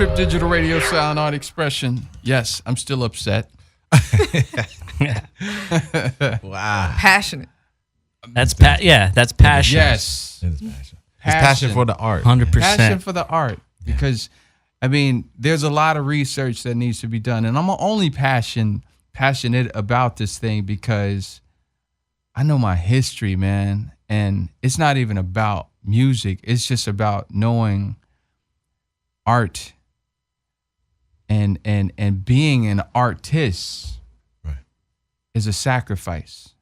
Trip Digital Radio Sound Art Expression. Yes, I'm still upset. Wow. Passionate. That's that's passion. Yes. It is passion. It's passion for the art. 100%. Passion for the art. Because, I mean, there's a lot of research that needs to be done. And I'm only passionate about this thing because I know my history, man. And it's not even about music. It's just about knowing art and being an artist is a sacrifice.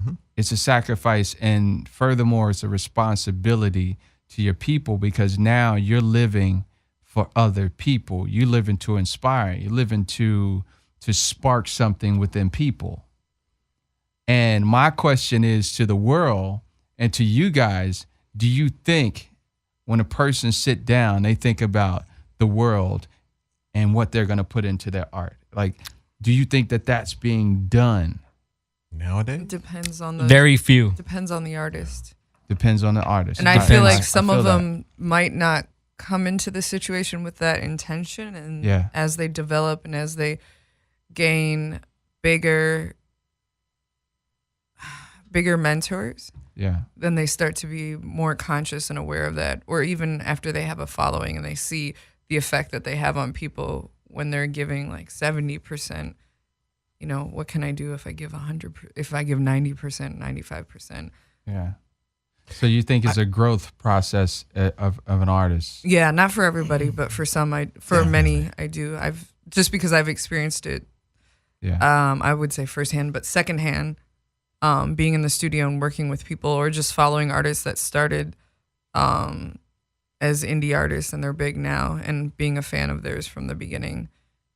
Mm-hmm. It's a sacrifice, and furthermore, it's a responsibility to your people because now you're living for other people. You're living to inspire. You're living to spark something within people. And my question is to the world and to you guys, do you think when a person sit down, they think about the world and what they're going to put into their art? Like, do you think that that's being done nowadays? Depends on the Very few. Depends on the artist. Depends on the artist. And I feel like some of them might not come into the situation with that intention, and as they develop and as they gain bigger mentors, then they start to be more conscious and aware of that. Or even after they have a following and they see the effect that they have on people when they're giving like 70%, you know, what can I do if I give 100, if I give 90%, 95%? Yeah. So you think it's a growth process of an artist? Yeah, not for everybody, but for some, many, I do. Just because I've experienced it. Yeah. I would say firsthand, but secondhand, being in the studio and working with people, or just following artists that started as indie artists and they're big now, and being a fan of theirs from the beginning,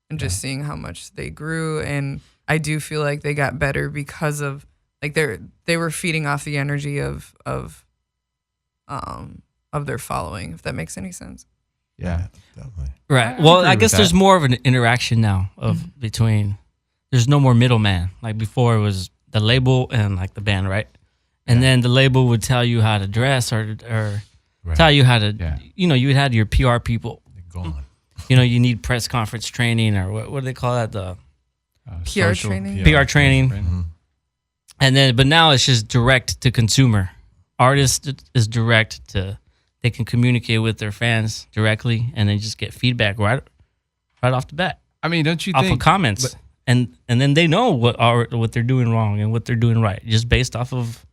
and just seeing how much they grew. And I do feel like they got better because of like they were feeding off the energy of their following, if that makes any sense. Yeah, definitely. Right. Well, I guess there's more of an interaction now between. There's no more middleman. Like before, it was the label and like the band, right? And then the label would tell you how to dress or tell you how to. You know, you had your PR people. They're gone. You know, you need press conference training, or what do they call that? The PR training. PR training. Mm-hmm. And then, but now it's just direct to consumer. Artist is direct to. They can communicate with their fans directly, and then just get feedback right off the bat. I mean, don't you off think? Of comments, and then they know what they're doing wrong and what they're doing right, just based off of.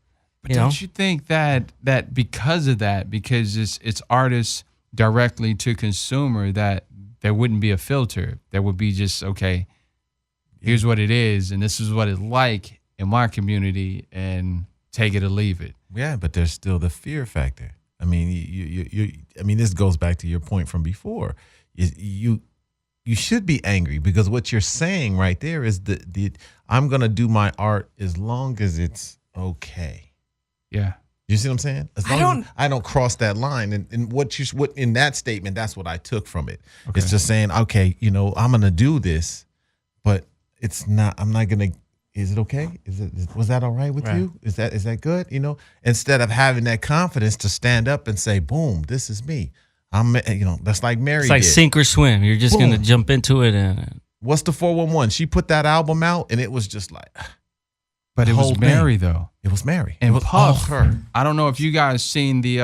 Don't you think that because of that, because it's artists directly to consumer, that there wouldn't be a filter? There would be just, okay, here's what it is, and this is what it's like in my community, and take it or leave it. Yeah, but there's still the fear factor. I mean, I mean, this goes back to your point from before. You should be angry because what you're saying right there is the I'm gonna do my art as long as it's okay. Yeah. You see what I'm saying? As long as I don't cross that line, and what in that statement, that's what I took from it. Okay. It's just saying, okay, you know, I'm gonna do this, but it's not. I'm not gonna. Is it okay? Was that all right with you? Is that good? You know, instead of having that confidence to stand up and say, "Boom, this is me." That's like Mary. It's like did. Sink or swim. You're just gonna jump into it. And what's the 411? She put that album out, and it was just like. But it was Mary, though. It was Mary. And it was Puff. all her. I don't know if you guys seen the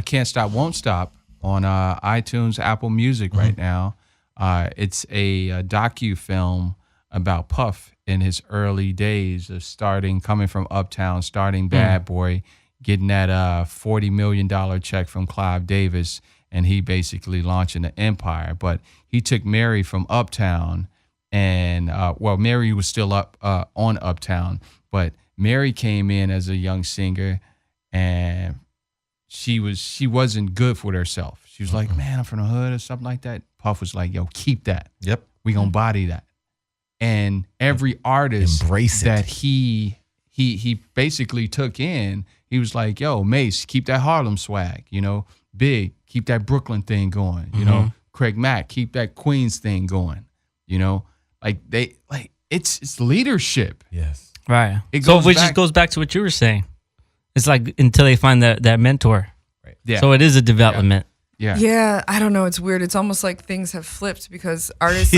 Can't Stop, Won't Stop on iTunes, Apple Music right now. It's a docu-film about Puff in his early days of coming from Uptown, starting Bad Boy, getting that $40 million check from Clive Davis, and he basically launching an empire. But he took Mary from Uptown, and Mary was still up on Uptown, but Mary came in as a young singer, and she wasn't good for herself. She was like, "Man, I'm from the hood," or something like that. Puff was like, "Yo, keep that. Yep, we gonna body that." And every artist that he basically took in, he was like, "Yo, Mace, keep that Harlem swag. You know, Big, keep that Brooklyn thing going. You know, Craig Mack, keep that Queens thing going. You know, it's leadership." Yes. Right. Just goes back to what you were saying. It's like until they find that mentor. Right. Yeah. So it is a development. Yeah, I don't know. It's weird. It's almost like things have flipped because artists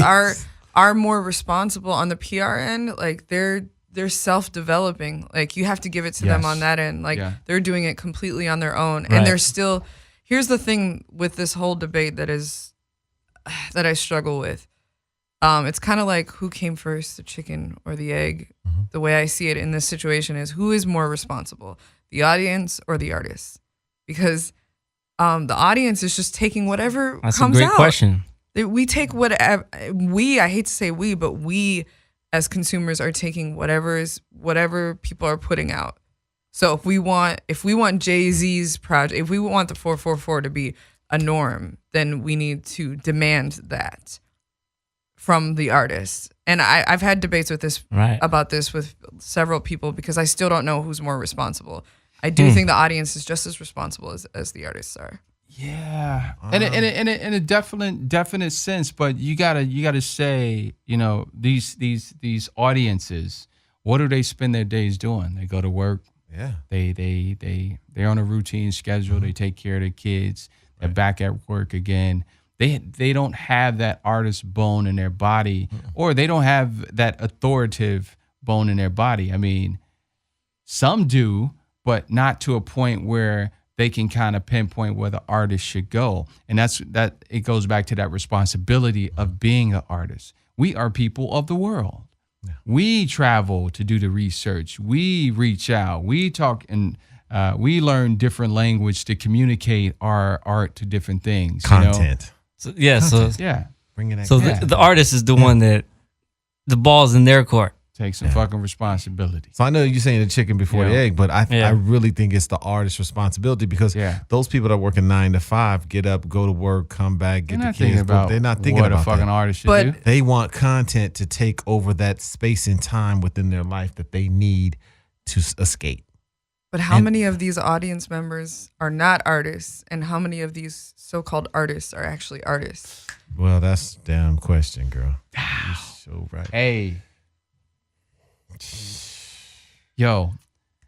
are more responsible on the PR end. Like they're self-developing. Like you have to give it to them on that end. Like they're doing it completely on their own. And they're still, here's the thing with this whole debate that I struggle with. It's kind of like who came first, the chicken or the egg? Mm-hmm. The way I see it in this situation is who is more responsible, the audience or the artist? Because the audience is just taking whatever That's comes out. That's a great question. We take whatever, I hate to say but we as consumers are taking whatever people are putting out. So if we want Jay-Z's project, if we want the 444 to be a norm, then we need to demand that from the artist. And I've had debates with this about this with several people because I still don't know who's more responsible. I do think the audience is just as responsible as the artists are. Yeah, in a definite sense, but you gotta say, these audiences, what do they spend their days doing? They go to work. Yeah. They're on a routine schedule. They take care of their kids. They're back at work again. They don't have that artist bone in their body, or they don't have that authoritative bone in their body. I mean, some do, but not to a point where they can kind of pinpoint where the artist should go. And it goes back to that responsibility of being an artist. We are people of the world. Yeah. We travel to do the research. We reach out. We talk and we learn different language to communicate our art to different things. Content. So Bringing that. So the artist is the one that the ball's in their court. Take some fucking responsibility. So I know you're saying the chicken before the egg, but I really think it's the artist's responsibility because those people that are working 9 to 5 get up, go to work, come back, get the kids. They're not thinking what about a fucking that. artist should do. They want content to take over that space and time within their life that they need to escape. But how many of these audience members are not artists, and how many of these so-called artists are actually artists? Well, that's a damn question, girl. You're so right. Hey. Yo,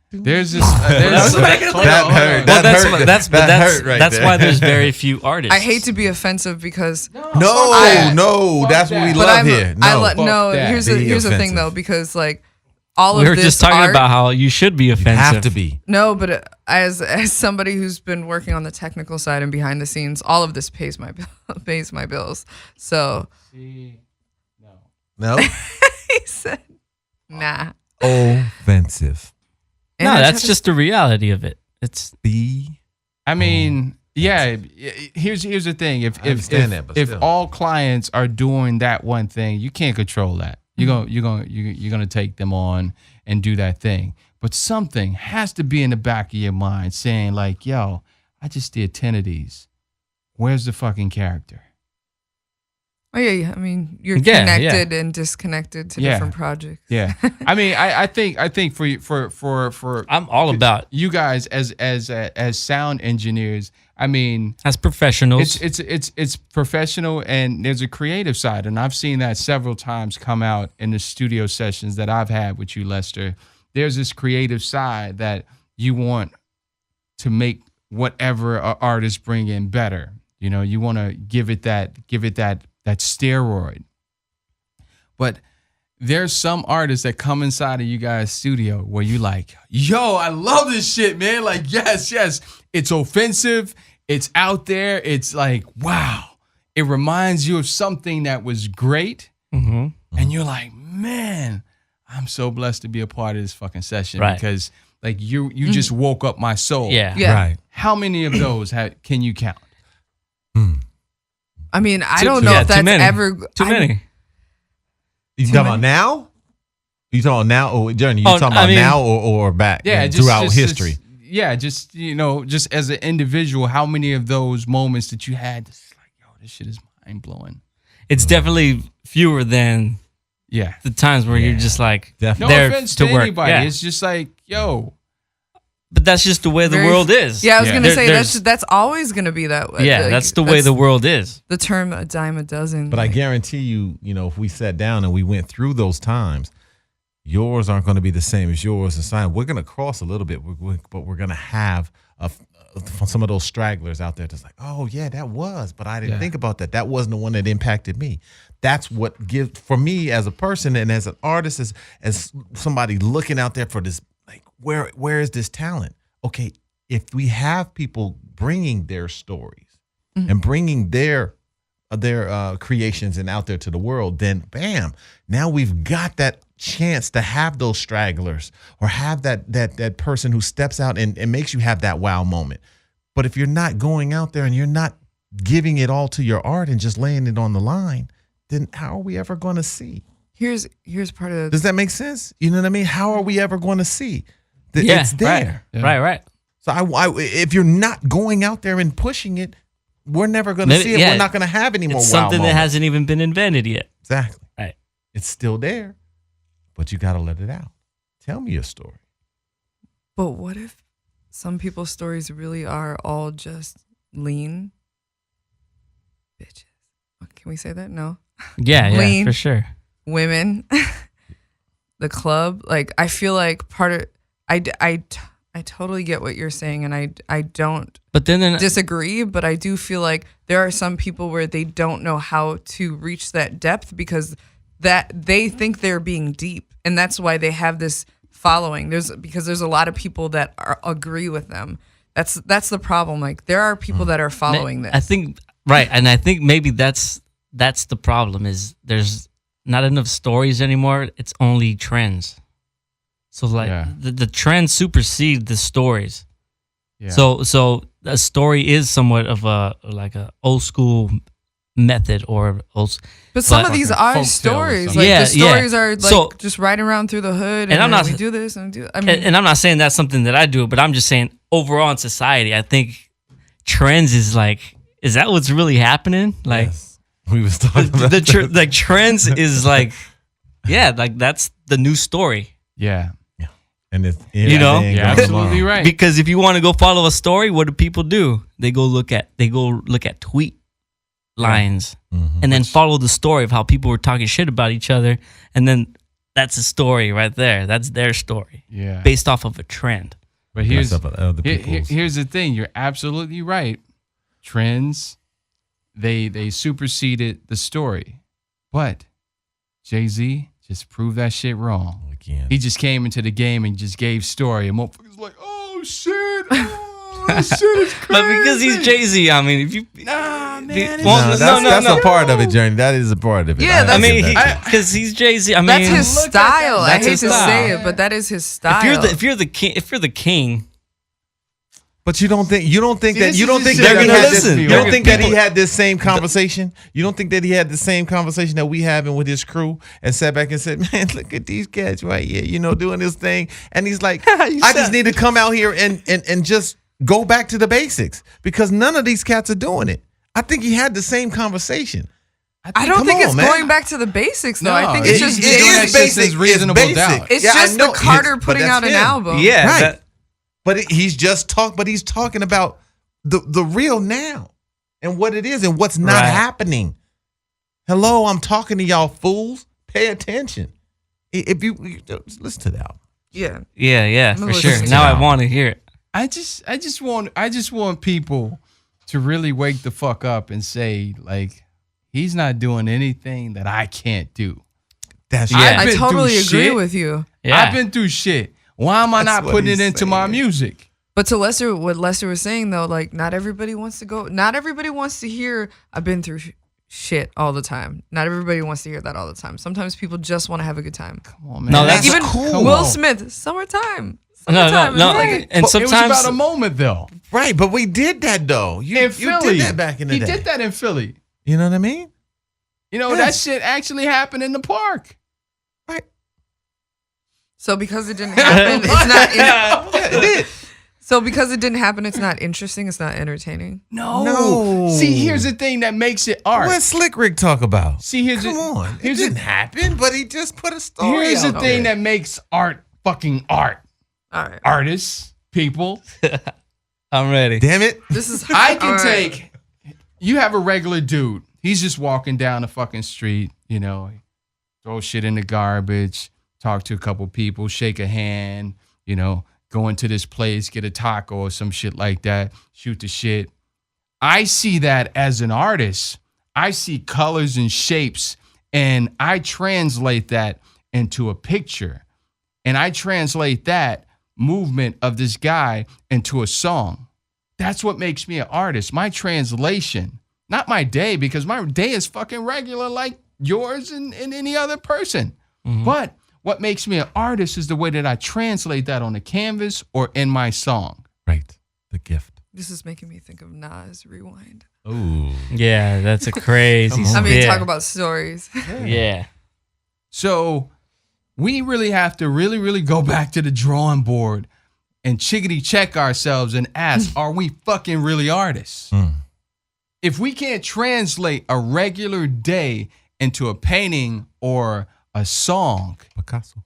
there's this. That hurt. That's why there's very few artists. I hate to be offensive because that's what we love here. Here's the thing though, because like all of this, we were just talking about how you should be offensive. You have to be. No, but as somebody who's been working on the technical side and behind the scenes, all of this pays my bills. So no. He said. Nah. Offensive. No, that's just the reality of it. It's I mean, here's the thing. If all clients are doing that one thing, you can't control that. You're gonna take them on and do that thing. But something has to be in the back of your mind saying like, yo, I just did 10 of these. Where's the fucking character? Oh yeah, I mean you're connected and disconnected to different projects. Yeah, I mean I think for I'm all about you guys as sound engineers. I mean, as professionals, it's professional and there's a creative side, and I've seen that several times come out in the studio sessions that I've had with you, Lester. There's this creative side that you want to make whatever an artist bring in better. You want to give it that steroid. But there's some artists that come inside of you guys' studio where you like, yo, I love this shit, man. Like, yes. It's offensive. It's out there. It's like, wow. It reminds you of something that was great. Mm-hmm. And you're like, man, I'm so blessed to be a part of this fucking session because like you just woke up my soul. Yeah. Right. How many of those can you count? I mean, I don't know if that's ever too many. You talking about now? You talking about now or Journey? You talking about now or back? Yeah, throughout history. Just as an individual, how many of those moments that you had? Just like, yo, this shit is mind blowing. It's definitely fewer than the times where you're just like no offense to anybody. Yeah. It's just like, yo. But that's just the way the world is. Yeah, I was gonna say that's always gonna be that way. Yeah, that's the way the world is. The term a dime a dozen. But I guarantee you, if we sat down and we went through those times, yours aren't going to be the same as yours. And we're going to cross a little bit, but we're going to have some of those stragglers out there that's like, oh yeah, that was, but I didn't think about that. That wasn't the one that impacted me. That's what gives for me as a person and as an artist, as somebody looking out there for this, like where is this talent? Okay, if we have people bringing their stories and bringing their creations and out there to the world, then bam, now we've got that chance to have those stragglers or have that person who steps out and makes you have that wow moment. But if you're not going out there and you're not giving it all to your art and just laying it on the line, then how are we ever going to see? Here's part of. Does that make sense? You know what I mean? How are we ever going to see that it's there? Right. So if you're not going out there and pushing it, we're never going to see it. We're not going to have any more wow something moments. That hasn't even been invented yet. Exactly. Right. It's still there, but you got to let it out. Tell me your story. But what if some people's stories really are all just lean bitches? Can we say that? No. Yeah, lean for sure. women, the club. Like, I feel like part of I totally get what you're saying, and I don't disagree, but I do feel like there are some people where they don't know how to reach that depth because that they think they're being deep, and that's why they have this following. Because there's a lot of people that agree with them. That's the problem. Like, there are people that are following this. I think right, and I think maybe that's the problem is there's not enough stories anymore. It's only trends. So like the trends supersede the stories. Yeah. So a story is somewhat of a old school method or old. But some of these are stories. Like the stories are like just riding around through the hood and I'm not, we do this and do. I mean, and I'm not saying that's something that I do, but I'm just saying overall in society, I think trends is that what's really happening? Like we was talking about like trends is like that's the new story. Yeah. And it's you're absolutely right. Because if you want to go follow a story, what do people do? They go look at tweet lines and then follow the story of how people were talking shit about each other, and then that's a story right there. That's their story. Yeah. Based off of a trend. But here's the thing. You're absolutely right. Trends, they superseded the story. But Jay-Z just proved that shit wrong. Again. He just came into the game and just gave story, and motherfuckers like, oh shit, this shit is crazy. But because he's Jay-Z, I mean, if you man, that's a part of it, Journey. That is a part of it. Yeah, because he's Jay-Z. I mean, that's his style. I hate to say it, but that is his style. If you're the king. But you don't think that he had this same conversation? You don't think that he had the same conversation that we having with his crew and sat back and said, man, look at these cats right here, doing this thing. And he's like, I just need to come out here and just go back to the basics because none of these cats are doing it. I think he had the same conversation. I don't think it's going back to the basics, though. I think it's just basic. Reasonable doubt. It's just the Carter putting out an album. Yeah, right. But he's talking about the real now and what it is and what's not happening. Hello, I'm talking to y'all fools. Pay attention. If you listen to the album. Yeah, for sure. Now I want to hear it. I just want people to really wake the fuck up and say, like, he's not doing anything that I can't do. I totally agree with you. Yeah. I've been through shit. Why am I not putting it into my music? But to what Lester was saying though, like not everybody wants to hear I've been through shit all the time. Not everybody wants to hear that all the time. Sometimes people just want to have a good time. Come on, man. No, that's even cool. Will Smith, summertime. No. Like, and sometimes it was about a moment though. Right, but we did that though. You did that back in the day. He did that in Philly. You know what I mean? That shit actually happened in the park. Right. So because it didn't happen, it's not. It did. So because it didn't happen, it's not interesting. It's not entertaining. No. See, here's the thing that makes it art. What Slick Rick talk about? See, Come on. It didn't happen, but he just put a story. Here's the thing that makes art fucking art. All right. Artists, people. I'm ready. Damn it. I can take. You have a regular dude. He's just walking down the fucking street. Throw shit in the garbage. Talk to a couple people, shake a hand, go into this place, get a taco or some shit like that, shoot the shit. I see that as an artist. I see colors and shapes, and I translate that into a picture. And I translate that movement of this guy into a song. That's what makes me an artist. My translation, not my day, because my day is fucking regular like yours and any other person. Mm-hmm. But what makes me an artist is the way that I translate that on the canvas or in my song. Right. The gift. This is making me think of Nas Rewind. Oh. Yeah, that's a crazy I mean, talk about stories. Yeah. So we really have to really go back to the drawing board and chickadee check ourselves and ask, are we fucking really artists? If we can't translate a regular day into a painting or a song, Picasso,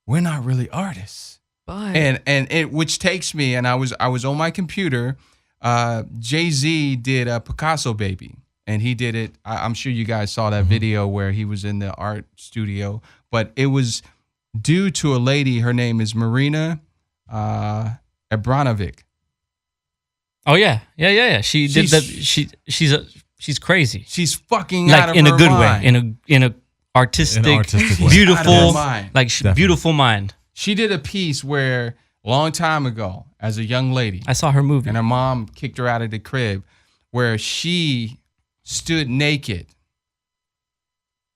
we're not really artists. But And it, which takes me, and I was on my computer. Jay-Z did a Picasso Baby, and he did it. I'm sure you guys saw that video where he was in the art studio, but it was due to a lady. Her name is Marina Abramovic. Oh yeah. She did that. She's crazy. She's fucking like out of in her a good mind. way, in a artistic way. beautiful, mind. like beautiful mind. She did a piece where a long time ago, as a young lady, I saw her movie, and her mom kicked her out of the crib, where she stood naked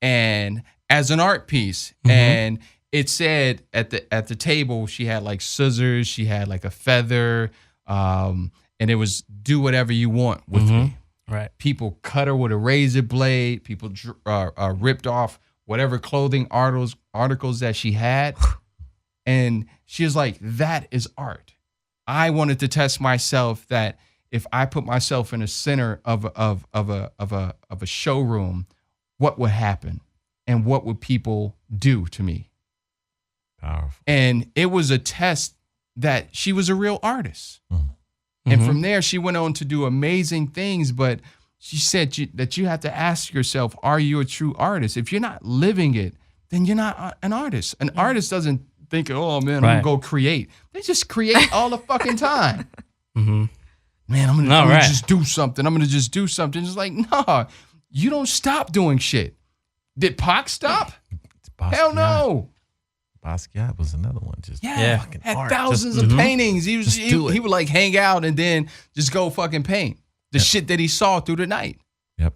and as an art piece, and it said at the table she had like scissors, she had like a feather, and it was do whatever you want with me. Right. People cut her with a razor blade. People ripped off whatever clothing articles that she had. And she was like, that is art. I wanted to test myself that if I put myself in the center of a showroom, what would happen? And what would people do to me? Powerful. And it was a test that she was a real artist. And from there, she went on to do amazing things. But she said that you have to ask yourself, are you a true artist? If you're not living it, then you're not an artist. An artist doesn't think, oh, man, I'm going to go create. They just create all the fucking time. Man, I'm going to just do something. I'm going to just do something. It's like, no, you don't stop doing shit. Did Pac stop? Hell no. Basquiat was another one. Just fucking had art. Thousands of paintings. He would like hang out and then just go fucking paint the shit that he saw through the night. Yep.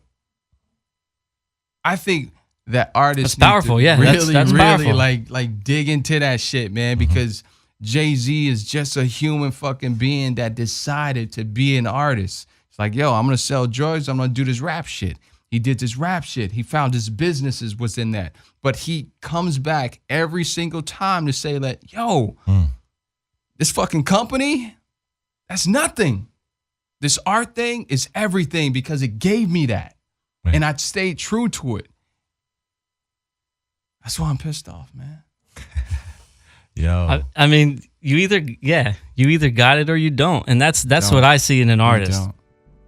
I think that artists that's powerful. Really, that's powerful. like dig into that shit, man, because Jay-Z is just a human fucking being that decided to be an artist. It's like, yo, I'm gonna sell drugs. I'm gonna do this rap shit. He did this rap shit. He found his businesses was in that. But he comes back every single time to say that, yo, this fucking company, that's nothing. This art thing is everything because it gave me that. Right. And I stayed true to it. That's why I'm pissed off, man. Yo. I mean, you either got it or you don't. And that's what I see in an artist.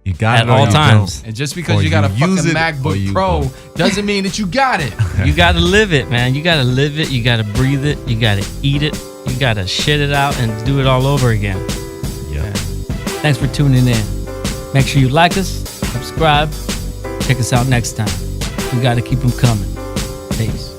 You got at all times. And just because you got a fucking MacBook Pro doesn't mean that you got it. You got to live it, man. You got to live it. You got to breathe it. You got to eat it. You got to shit it out and do it all over again. Yeah. Thanks for tuning in. Make sure you like us, subscribe. Check us out next time. We got to keep them coming. Peace.